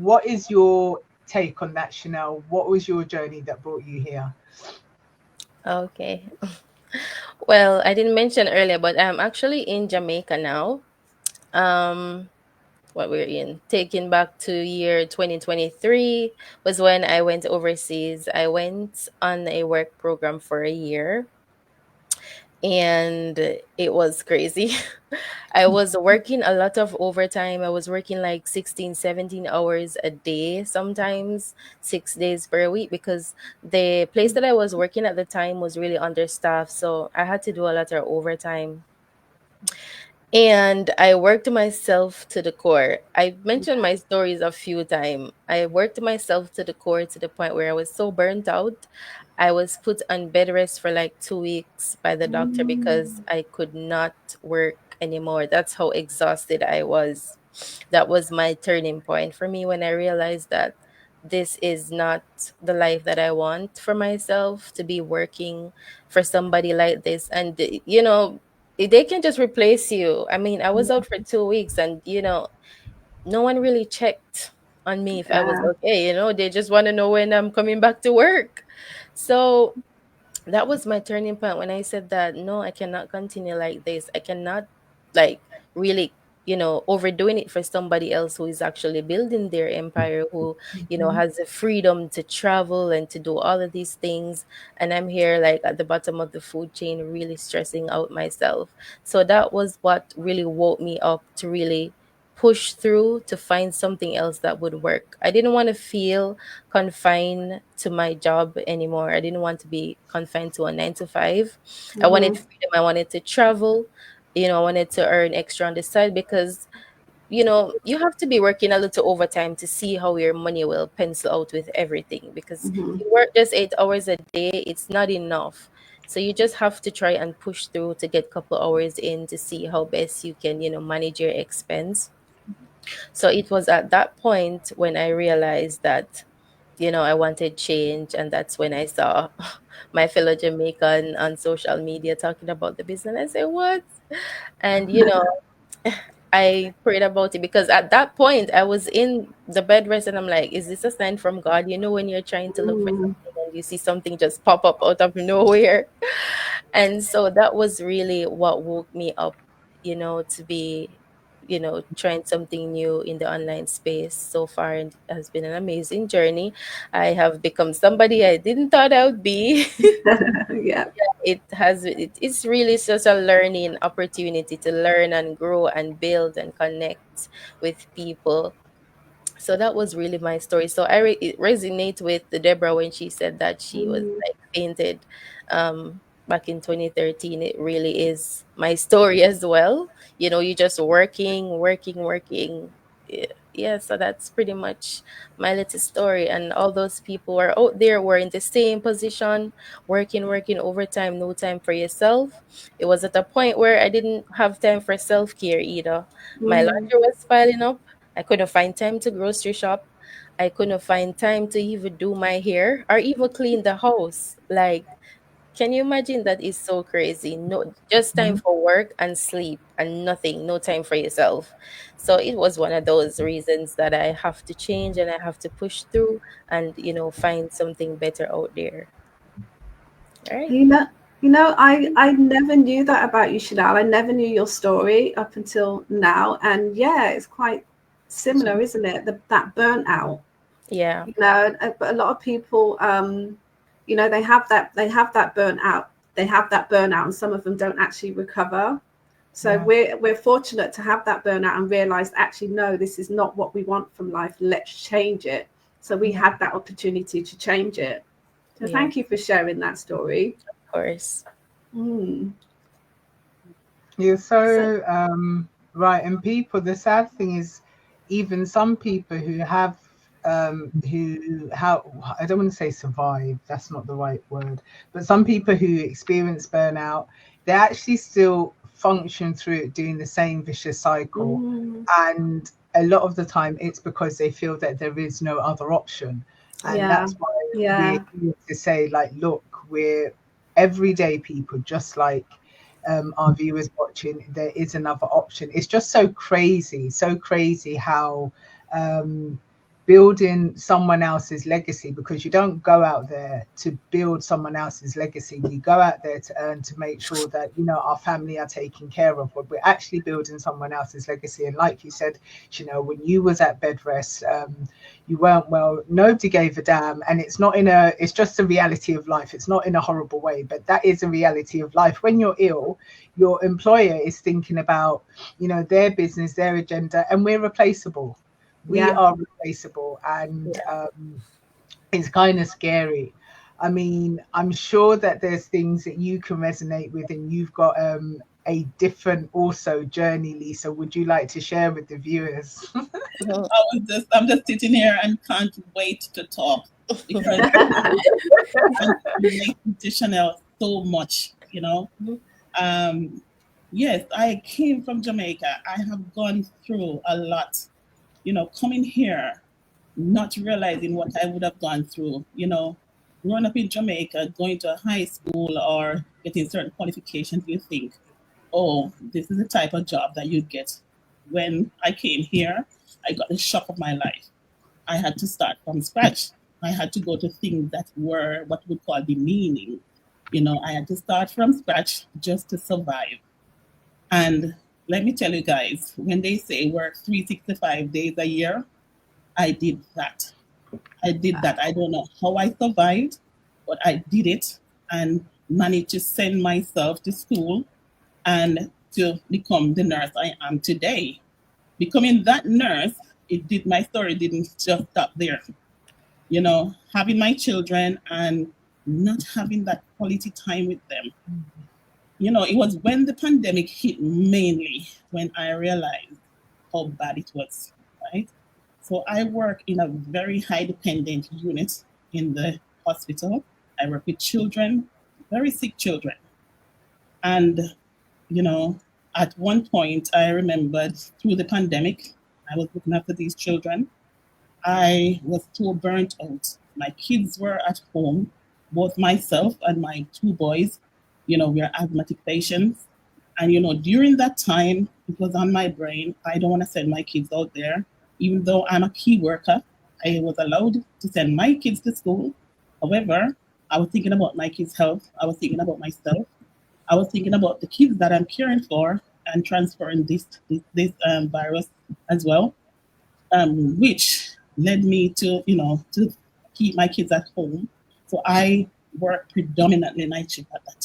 what is your take on that, Chanel? What was your journey that brought you here? Okay. Well, I didn't mention earlier, but I'm actually in Jamaica now. Um, what we're in, taking back to year 2023 was when I went overseas. I went on a work program for a year, and it was crazy. I was working a lot of overtime. I was working like 16, 17 hours a day, sometimes 6 days per week, because the place that I was working at the time was really understaffed. So I had to do a lot of overtime. And I worked myself to the core. I mentioned my stories a few times. I worked myself to the core to the point where I was so burnt out. I was put on bed rest for like 2 weeks by the doctor because Mm. I could not work anymore. That's how exhausted I was. That was my turning point for me when I realized that this is not the life that I want for myself, to be working for somebody like this. And, they can just replace you. I mean, I was out for 2 weeks, and, no one really checked on me if I was Yeah. okay. They just want to know when I'm coming back to work. So that was my turning point when I said that no, I cannot continue like this. I cannot, like, really, overdoing it for somebody else who is actually building their empire, who, Mhm. has the freedom to travel and to do all of these things. And I'm here, like, at the bottom of the food chain, really stressing out myself. So that was what really woke me up to really push through to find something else that would work. I didn't want to feel confined to my job anymore. I didn't want to be confined to a 9 to 5. I wanted Mhm. freedom. I wanted to travel. I wanted to earn extra on the side because, you have to be working a little overtime to see how your money will pencil out with everything. Because Mhm. you work just 8 hours a day, it's not enough. So you just have to try and push through to get a couple hours in to see how best you can, manage your expense. So it was at that point when I realized that, I wanted change. And that's when I saw my fellow Jamaican on social media talking about the business. I said, what? And, I prayed about it because at that point I was in the bed rest and I'm like, is this a sign from God? When you're trying to look for Mm. something and you see something just pop up out of nowhere. And so that was really what woke me up, to be, trying something new in the online space so far. And it has been an amazing journey. I have become somebody I didn't thought I would be. Yeah. It's really such a learning opportunity to learn and grow and build and connect with people. So that was really my story. So it resonate with the Deborah when she said that she was Mm. like fainted back in 2013. It really is my story as well. You just working, working, working. Yeah, so that's pretty much my little story. And all those people were out there were in the same position, working, working overtime, no time for yourself. It was at a point where I didn't have time for self-care either. My Mm. laundry was piling up. I couldn't find time to grocery shop. I couldn't find time to even do my hair or even clean the house. Like, can you imagine? That is so crazy. No, just time Mhm. for work and sleep and nothing, no time for yourself. So it was one of those reasons that I have to change and I have to push through and, find something better out there. All right. You know, I never knew that about you, Chanel. I never knew your story up until now, and yeah, it's quite similar, isn't it? That burnt out. Yeah. But a lot of people, they have that burnt out. They have that burnout, and some of them don't actually recover. So Yeah. we're fortunate to have that burnout and realize actually no, this is not what we want from life. Let's change it. So we Yeah. had that opportunity to change it. So Yeah. thank you for sharing that story. Of course. Mm. You're So so right. And people, the sad thing is, even some people who have, who how I don't want to say survive, that's not the right word, but some people who experience burnout, they actually still function through it doing the same vicious cycle. mm, And a lot of the time, it's because they feel that there is no other option. And yeah, that's why we're yeah, here to say, like, look, we're everyday people, just like our viewers watching, there is another option. It's just so crazy how um, building someone else's legacy, because you don't go out there to build someone else's legacy. We go out there to earn, to make sure that, you know, our family are taken care of, but we're actually building someone else's legacy. And like you said, you know, when you was at bed rest, you weren't well, nobody gave a damn. And it's not in a, it's just a reality of life. It's not in a horrible way, but that is a reality of life. When you're ill, your employer is thinking about, you know, their business, their agenda, and we're replaceable. We are replaceable, and it's kind of scary. I mean, I'm sure that there's things that you can resonate with, and you've got a different also journey, Lisa. Would you like to share with the viewers? I'm just sitting here and can't wait to talk, because I relate to Chanel so much, you know. Yes, I came from Jamaica. I have gone through a lot, you know, coming here, not realizing what I would have gone through, you know, growing up in Jamaica, going to high school or getting certain qualifications. You think, oh, this is the type of job that you'd get. When I came here, I got the shock of my life. I had to start from scratch. I had to go to things that were what we call demeaning. You know, I had to start from scratch just to survive. And let me tell you guys, when they say work 365 days a year, I did that. I did that. I don't know how I survived, but I did it and managed to send myself to school and to become the nurse I am today. Becoming that nurse, my story didn't just stop there. You know, having my children and not having that quality time with them. You know, it was when the pandemic hit mainly when I realized how bad it was, right? So I work in a very high dependent unit in the hospital. I work with children, very sick children. And, you know, at one point I remembered through the pandemic, I was looking after these children. I was so burnt out. My kids were at home, both myself and my two boys. You know, we are asthmatic patients. And, you know, during that time, it was on my brain, I don't want to send my kids out there. Even though I'm a key worker, I was allowed to send my kids to school. However, I was thinking about my kids' health. I was thinking about myself. I was thinking about the kids that I'm caring for and transferring this virus as well, which led me to, you know, to keep my kids at home. So I worked predominantly night shift at that